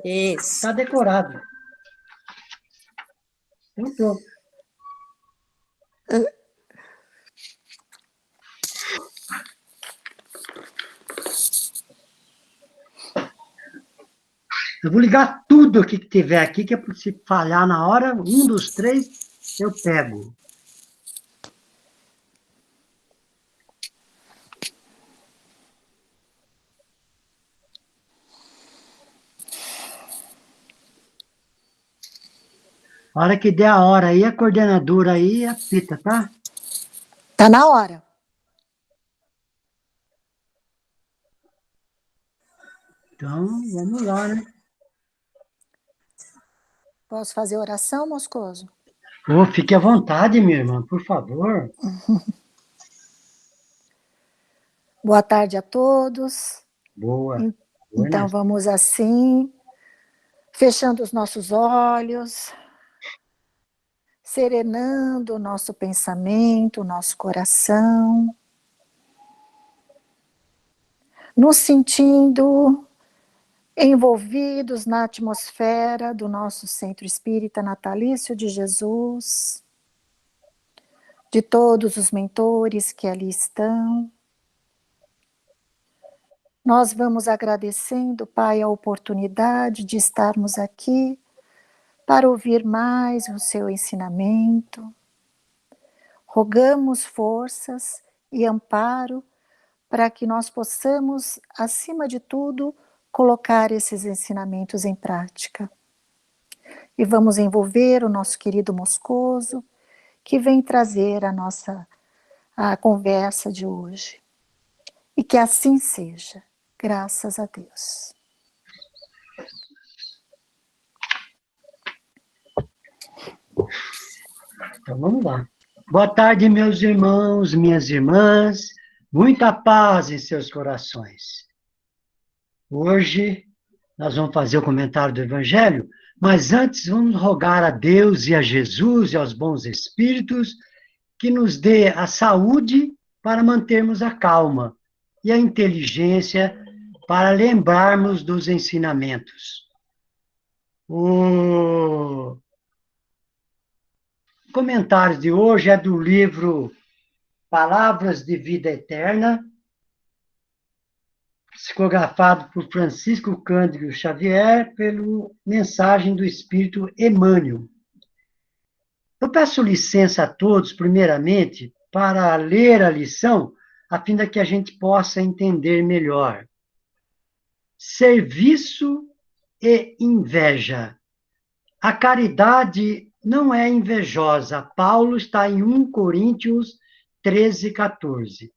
Isso. Está decorado. Então, pronto. Eu vou ligar tudo aqui que tiver aqui, que é para se falhar na hora, um dos três, eu pego. A hora que der a hora aí, a coordenadora aí apita, tá? Tá na hora. Então, vamos lá, né? Posso fazer oração, Moscoso? Oh, fique à vontade, minha irmã, por favor. Boa tarde a todos. Boa. Então, vamos assim, fechando os nossos olhos, serenando o nosso pensamento, o nosso coração, nos sentindo envolvidos na atmosfera do nosso Centro Espírita Natalício de Jesus, de todos os mentores que ali estão. Nós vamos agradecendo, Pai, a oportunidade de estarmos aqui para ouvir mais o seu ensinamento. Rogamos forças e amparo para que nós possamos, acima de tudo, colocar esses ensinamentos em prática. E vamos envolver o nosso querido Moscoso, que vem trazer a conversa de hoje. E que assim seja, graças a Deus. Então, vamos lá. Boa tarde, meus irmãos, minhas irmãs. Muita paz em seus corações. Hoje, nós vamos fazer o comentário do Evangelho, mas antes vamos rogar a Deus e a Jesus e aos bons espíritos que nos dê a saúde para mantermos a calma e a inteligência para lembrarmos dos ensinamentos. O comentário de hoje é do livro Palavras de Vida Eterna, psicografado por Francisco Cândido Xavier, pelo Mensagem do Espírito Emmanuel. Eu peço licença a todos, primeiramente, para ler a lição, a fim de que a gente possa entender melhor. Serviço e inveja. A caridade não é invejosa. Paulo está em 1 Coríntios 13, 14.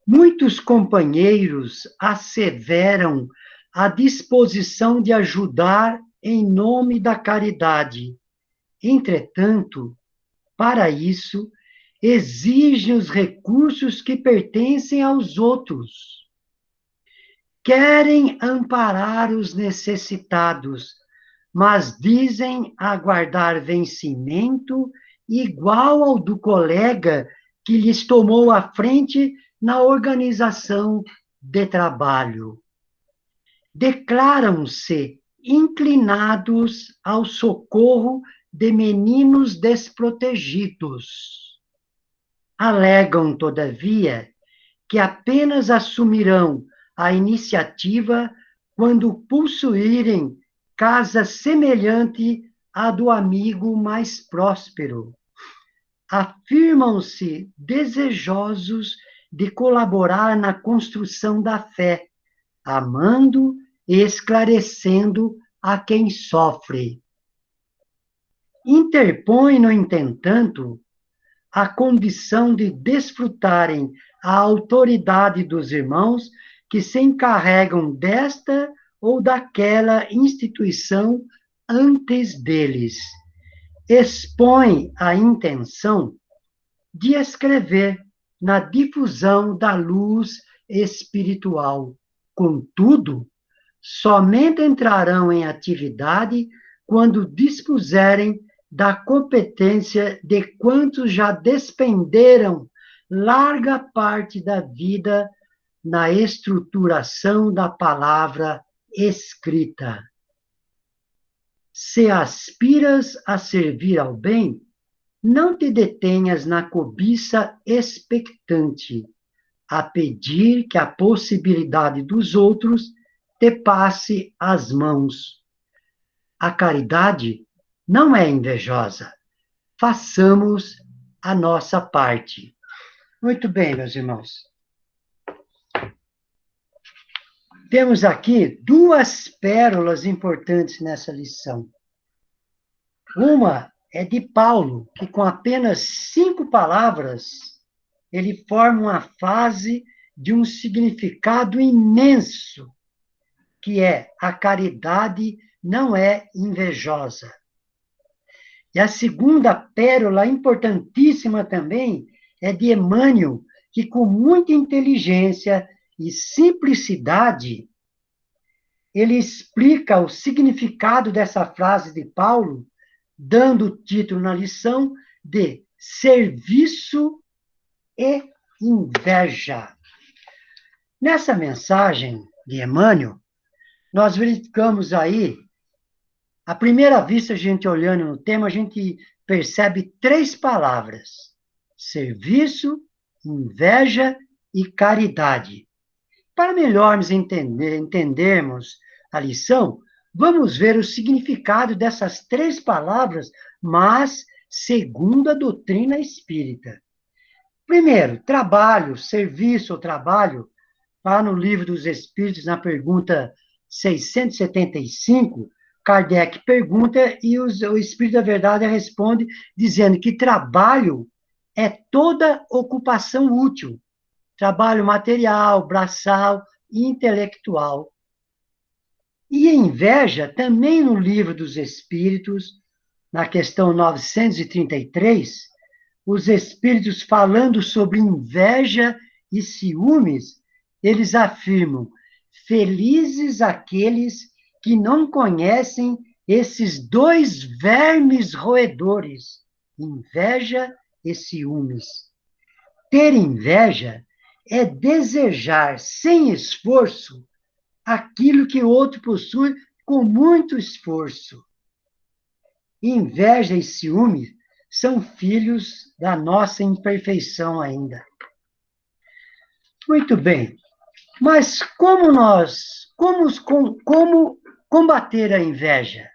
Muitos companheiros asseveram a disposição de ajudar em nome da caridade. Entretanto, para isso, exigem os recursos que pertencem aos outros. Querem amparar os necessitados, mas dizem aguardar vencimento igual ao do colega que lhes tomou a frente na organização de trabalho. Declaram-se inclinados ao socorro de meninos desprotegidos. Alegam, todavia, que apenas assumirão a iniciativa quando possuírem casa semelhante à do amigo mais próspero. Afirmam-se desejosos de colaborar na construção da fé, amando e esclarecendo a quem sofre. Interpõe, no entanto, a condição de desfrutarem a autoridade dos irmãos que se encarregam desta ou daquela instituição antes deles. Expõe a intenção de escrever na difusão da luz espiritual. Contudo, somente entrarão em atividade quando dispuserem da competência de quantos já despenderam larga parte da vida na estruturação da palavra escrita. Se aspiras a servir ao bem, não te detenhas na cobiça expectante, a pedir que a possibilidade dos outros te passe as mãos. A caridade não é invejosa. Façamos a nossa parte. Muito bem, meus irmãos. Temos aqui duas pérolas importantes nessa lição. Uma é de Paulo, que com apenas 5 palavras, ele forma uma frase de um significado imenso, que é: a caridade não é invejosa. E a segunda pérola, importantíssima também, é de Emmanuel, que com muita inteligência e simplicidade, ele explica o significado dessa frase de Paulo, dando o título na lição de Serviço e Inveja. Nessa mensagem de Emmanuel, nós verificamos aí, à primeira vista, a gente olhando no tema, a gente percebe 3 palavras: serviço, inveja e caridade. Para melhormos entendermos a lição, vamos ver o significado dessas 3 palavras, mas segundo a doutrina espírita. Primeiro, trabalho, serviço ou trabalho, lá no Livro dos Espíritos, na pergunta 675, Kardec pergunta e o Espírito da Verdade responde dizendo que trabalho é toda ocupação útil, trabalho material, braçal e intelectual. E a inveja, também no Livro dos Espíritos, na questão 933, os Espíritos falando sobre inveja e ciúmes, eles afirmam: felizes aqueles que não conhecem esses 2 vermes roedores, inveja e ciúmes. Ter inveja é desejar sem esforço aquilo que o outro possui com muito esforço. Inveja e ciúme são filhos da nossa imperfeição ainda. Muito bem. Mas como combater a inveja?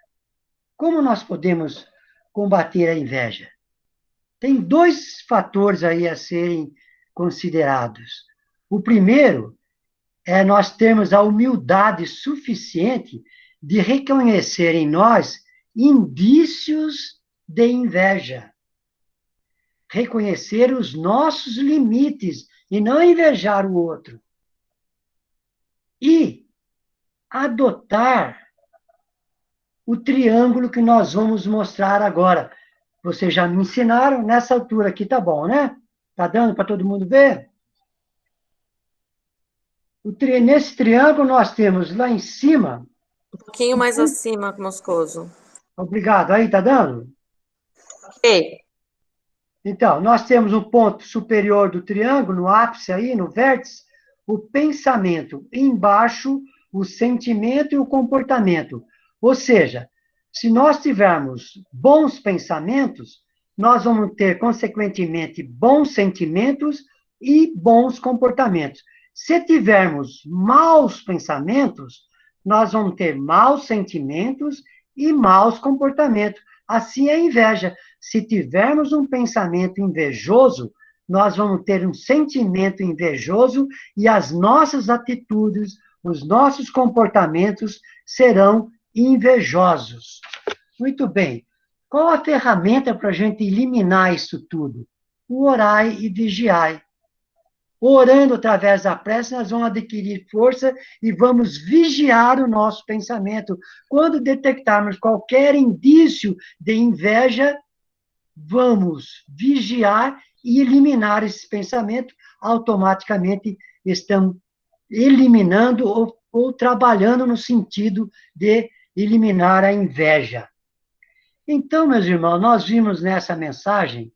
Como nós podemos combater a inveja? Tem 2 fatores aí a serem considerados. O primeiro é nós termos a humildade suficiente de reconhecer em nós indícios de inveja. Reconhecer os nossos limites e não invejar o outro. E adotar o triângulo que nós vamos mostrar agora. Vocês já me ensinaram, nessa altura aqui tá bom, né? Tá dando para todo mundo ver? Nesse triângulo nós temos lá em cima... Um pouquinho mais acima, Moscoso. Obrigado. Aí, tá dando? Ok. Então, nós temos um ponto superior do triângulo, no ápice aí, no vértice, o pensamento. Embaixo, o sentimento e o comportamento. Ou seja, se nós tivermos bons pensamentos, nós vamos ter, consequentemente, bons sentimentos e bons comportamentos. Se tivermos maus pensamentos, nós vamos ter maus sentimentos e maus comportamentos. Assim é a inveja. Se tivermos um pensamento invejoso, nós vamos ter um sentimento invejoso e as nossas atitudes, os nossos comportamentos serão invejosos. Muito bem. Qual a ferramenta para a gente eliminar isso tudo? O orai e vigiai. Orando através da prece, nós vamos adquirir força e vamos vigiar o nosso pensamento. Quando detectarmos qualquer indício de inveja, vamos vigiar e eliminar esse pensamento. Automaticamente estamos eliminando ou trabalhando no sentido de eliminar a inveja. Então, meus irmãos, nós vimos nessa mensagem,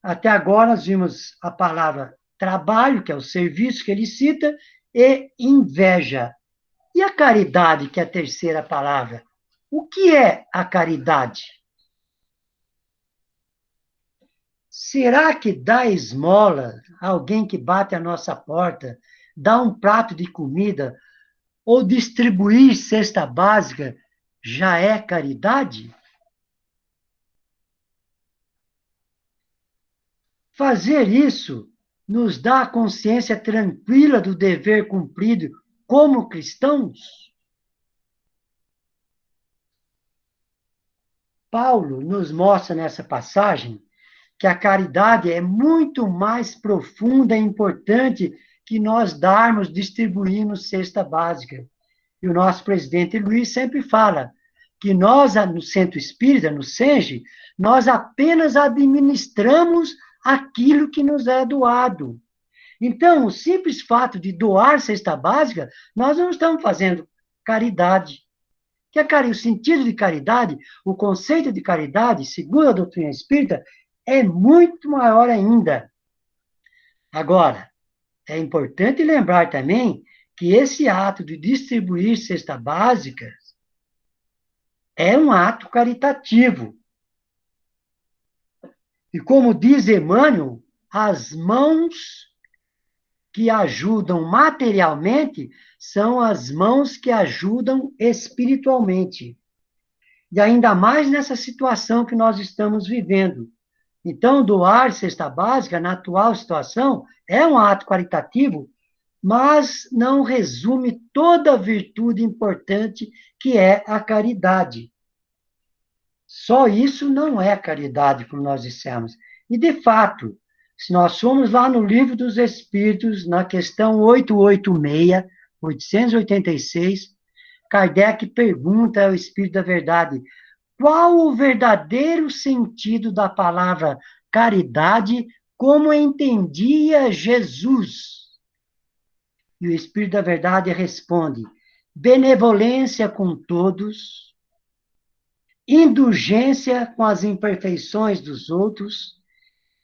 até agora nós vimos a palavra trabalho, que é o serviço que ele cita, e inveja. E a caridade, que é a terceira palavra? O que é a caridade? Será que dar esmola a alguém que bate a nossa porta, dar um prato de comida ou distribuir cesta básica já é caridade? Fazer isso nos dá a consciência tranquila do dever cumprido como cristãos? Paulo nos mostra nessa passagem que a caridade é muito mais profunda e importante que nós darmos, distribuirmos cesta básica. E o nosso presidente Luiz sempre fala que nós, no Centro Espírita, no SENGE, nós apenas administramos aquilo que nos é doado. Então, o simples fato de doar cesta básica, nós não estamos fazendo caridade. O sentido de caridade, o conceito de caridade, segundo a doutrina espírita, é muito maior ainda. Agora, é importante lembrar também que esse ato de distribuir cesta básica é um ato caritativo. E como diz Emmanuel, as mãos que ajudam materialmente são as mãos que ajudam espiritualmente. E ainda mais nessa situação que nós estamos vivendo. Então, doar cesta básica, na atual situação, é um ato caritativo, mas não resume toda a virtude importante que é a caridade. Só isso não é caridade, como nós dissemos. E, de fato, se nós formos lá no Livro dos Espíritos, na questão 886, 886, Kardec pergunta ao Espírito da Verdade: qual o verdadeiro sentido da palavra caridade, como entendia Jesus? E o Espírito da Verdade responde: benevolência com todos, indulgência com as imperfeições dos outros,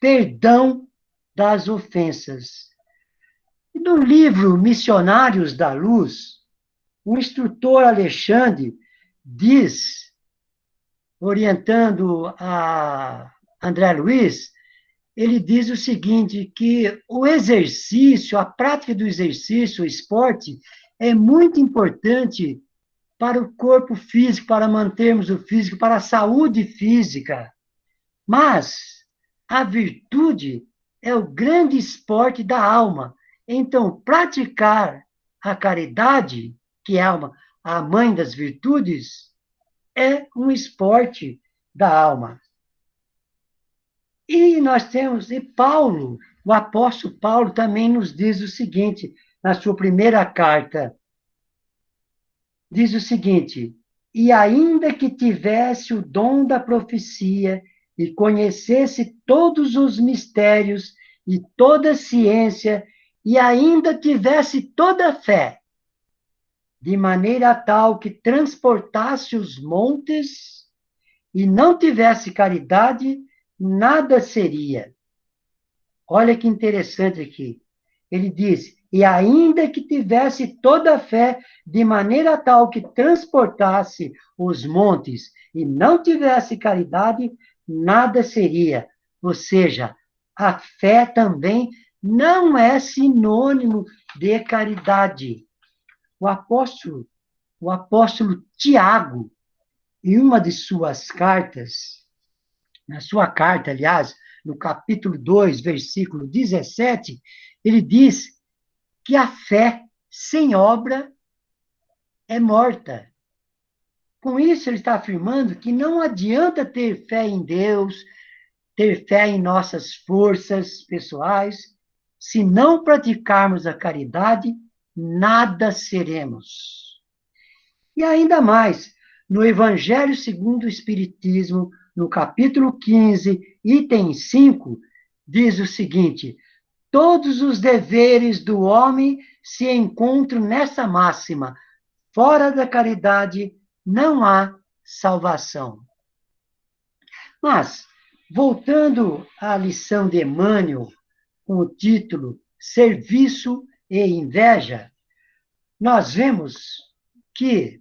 perdão das ofensas. E no livro Missionários da Luz, o instrutor Alexandre diz, orientando a André Luiz, ele diz o seguinte, que o exercício, a prática do exercício, o esporte, é muito importante para o corpo físico, para mantermos o físico, para a saúde física. Mas a virtude é o grande esporte da alma. Então, praticar a caridade, que é a mãe das virtudes, é um esporte da alma. E nós temos, e Paulo, o apóstolo Paulo também nos diz o seguinte, na sua primeira carta, diz o seguinte: e ainda que tivesse o dom da profecia e conhecesse todos os mistérios e toda a ciência, e ainda tivesse toda a fé, de maneira tal que transportasse os montes, e não tivesse caridade, nada seria. Olha que interessante aqui. Ele diz: e ainda que tivesse toda a fé, de maneira tal que transportasse os montes e não tivesse caridade, nada seria. Ou seja, a fé também não é sinônimo de caridade. O apóstolo Tiago, em uma de suas cartas, na sua carta, aliás, no capítulo 2, versículo 17, ele diz que a fé sem obra é morta. Com isso, ele está afirmando que não adianta ter fé em Deus, ter fé em nossas forças pessoais, se não praticarmos a caridade, nada seremos. E ainda mais, no Evangelho segundo o Espiritismo, no capítulo 15, item 5, diz o seguinte: todos os deveres do homem se encontram nessa máxima: fora da caridade não há salvação. Mas, voltando à lição de Emmanuel, com o título Serviço e Inveja, nós vemos que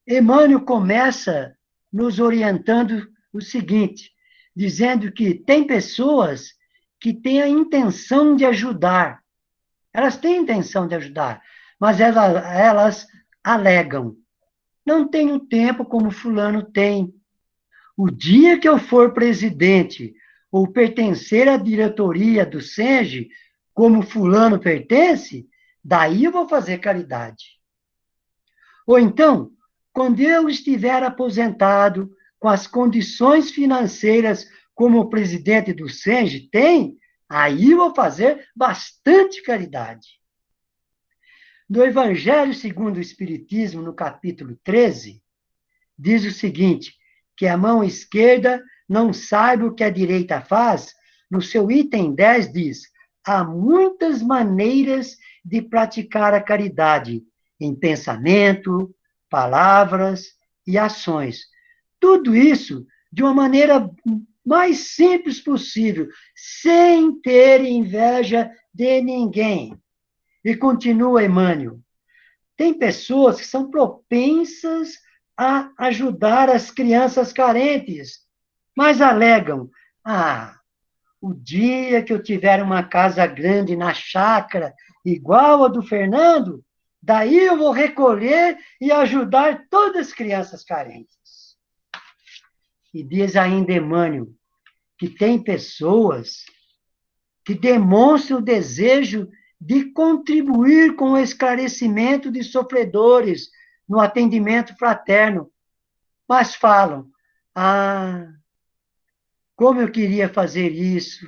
Emmanuel começa nos orientando o seguinte, dizendo que tem pessoas que têm a intenção de ajudar. Elas têm a intenção de ajudar, mas elas alegam. Não tenho tempo como fulano tem. O dia que eu for presidente ou pertencer à diretoria do SENGE, como fulano pertence, daí eu vou fazer caridade. Ou então, quando eu estiver aposentado, com as condições financeiras como o presidente do SENGE tem, aí eu vou fazer bastante caridade. No Evangelho segundo o Espiritismo, no capítulo 13, diz o seguinte, que a mão esquerda não saiba o que a direita faz, no seu item 10 diz, há muitas maneiras de praticar a caridade, em pensamento, palavras e ações. Tudo isso de uma maneira mais simples possível, sem ter inveja de ninguém. E continua Emmanuel, tem pessoas que são propensas a ajudar as crianças carentes, mas alegam: ah, o dia que eu tiver uma casa grande na chácara, igual a do Fernando, daí eu vou recolher e ajudar todas as crianças carentes. E diz ainda Emmanuel que tem pessoas que demonstram o desejo de contribuir com o esclarecimento de sofredores no atendimento fraterno, mas falam: ah, como eu queria fazer isso,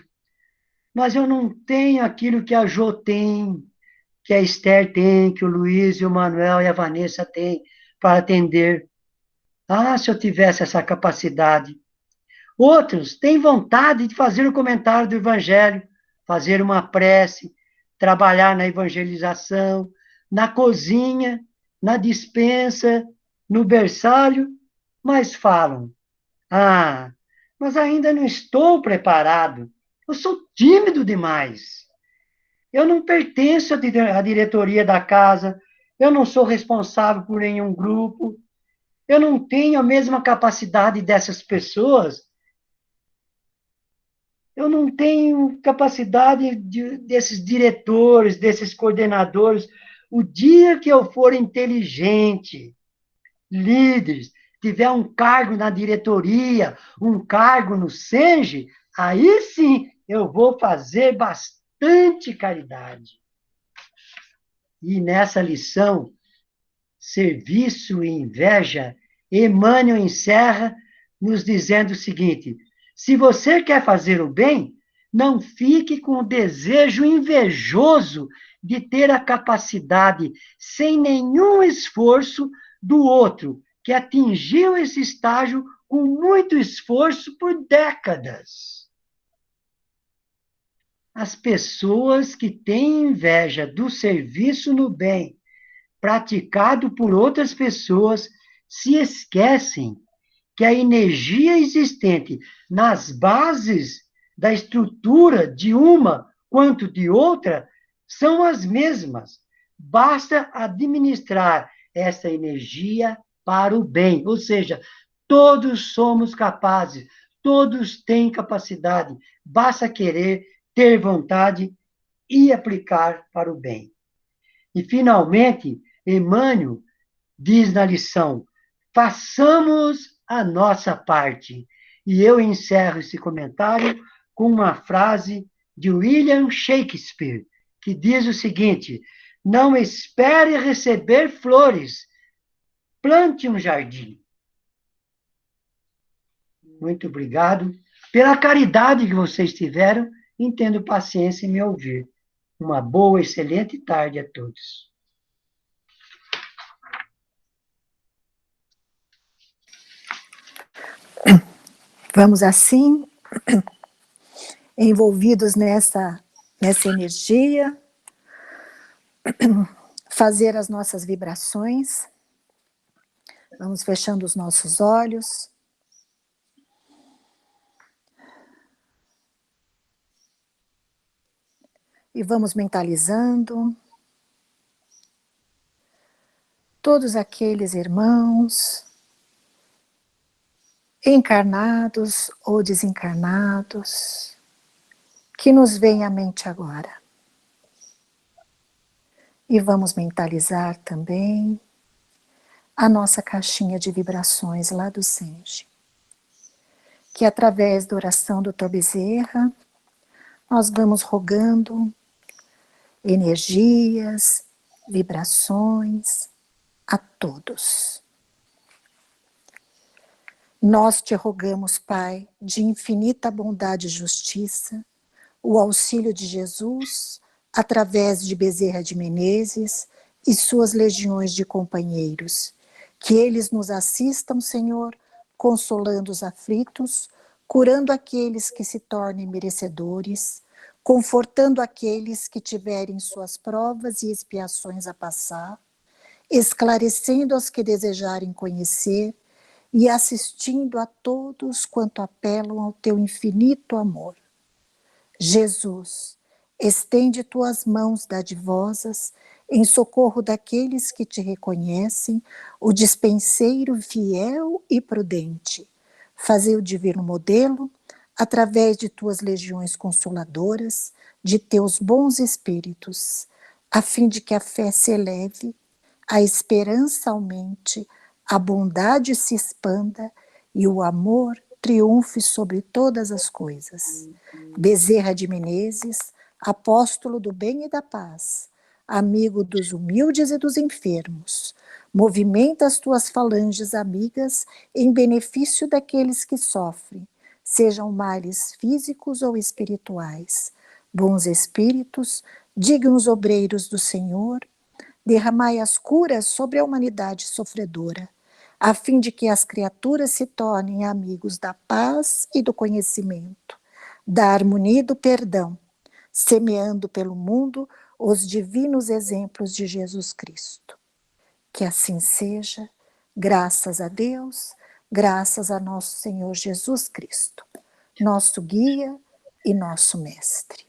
mas eu não tenho aquilo que a Jo tem, que a Esther tem, que o Luiz e o Manuel e a Vanessa têm para atender. Ah, se eu tivesse essa capacidade. Outros têm vontade de fazer o comentário do Evangelho, fazer uma prece, trabalhar na evangelização, na cozinha, na despensa, no berçário, mas falam: ah, mas ainda não estou preparado, eu sou tímido demais, eu não pertenço à diretoria da casa, eu não sou responsável por nenhum grupo, eu não tenho a mesma capacidade dessas pessoas. Eu não tenho capacidade desses diretores, desses coordenadores. O dia que eu for inteligente, líder, tiver um cargo na diretoria, um cargo no SENGE, aí sim eu vou fazer bastante caridade. E nessa lição, serviço e inveja, Emmanuel encerra nos dizendo o seguinte: se você quer fazer o bem, não fique com o desejo invejoso de ter a capacidade, sem nenhum esforço, do outro, que atingiu esse estágio com muito esforço por décadas. As pessoas que têm inveja do serviço no bem praticado por outras pessoas se esquecem que a energia existente nas bases da estrutura de uma quanto de outra são as mesmas. Basta administrar essa energia para o bem, ou seja, todos somos capazes, todos têm capacidade, basta querer, ter vontade e aplicar para o bem. E, finalmente, Emmanuel diz na lição: façamos a nossa parte. E eu encerro esse comentário com uma frase de William Shakespeare, que diz o seguinte: não espere receber flores, plante um jardim. Muito obrigado pela caridade que vocês tiveram em tendo paciência em me ouvir. Uma boa, excelente tarde a todos. Vamos assim, envolvidos nessa energia, fazer as nossas vibrações. Vamos fechando os nossos olhos. E vamos mentalizando todos aqueles irmãos, encarnados ou desencarnados, que nos vêm à mente agora. E vamos mentalizar também a nossa caixinha de vibrações lá do Senge, que através da oração do Dr. Bezerra, nós vamos rogando energias, vibrações a todos. Nós te rogamos, Pai, de infinita bondade e justiça, o auxílio de Jesus, através de Bezerra de Menezes e suas legiões de companheiros, que eles nos assistam, Senhor, consolando os aflitos, curando aqueles que se tornem merecedores, confortando aqueles que tiverem suas provas e expiações a passar, esclarecendo aos que desejarem conhecer e assistindo a todos quanto apelam ao teu infinito amor. Jesus, estende tuas mãos dadivosas em socorro daqueles que te reconhecem, o dispenseiro fiel e prudente. Fazei o divino modelo, através de tuas legiões consoladoras, de teus bons espíritos, a fim de que a fé se eleve, a esperança aumente, a bondade se expanda e o amor triunfe sobre todas as coisas. Bezerra de Menezes, apóstolo do bem e da paz, amigo dos humildes e dos enfermos, movimenta as tuas falanges amigas em benefício daqueles que sofrem, sejam males físicos ou espirituais. Bons espíritos, dignos obreiros do Senhor, derramai as curas sobre a humanidade sofredora, a fim de que as criaturas se tornem amigos da paz e do conhecimento, da harmonia e do perdão, semeando pelo mundo os divinos exemplos de Jesus Cristo. Que assim seja, graças a Deus, graças a nosso Senhor Jesus Cristo, nosso guia e nosso mestre.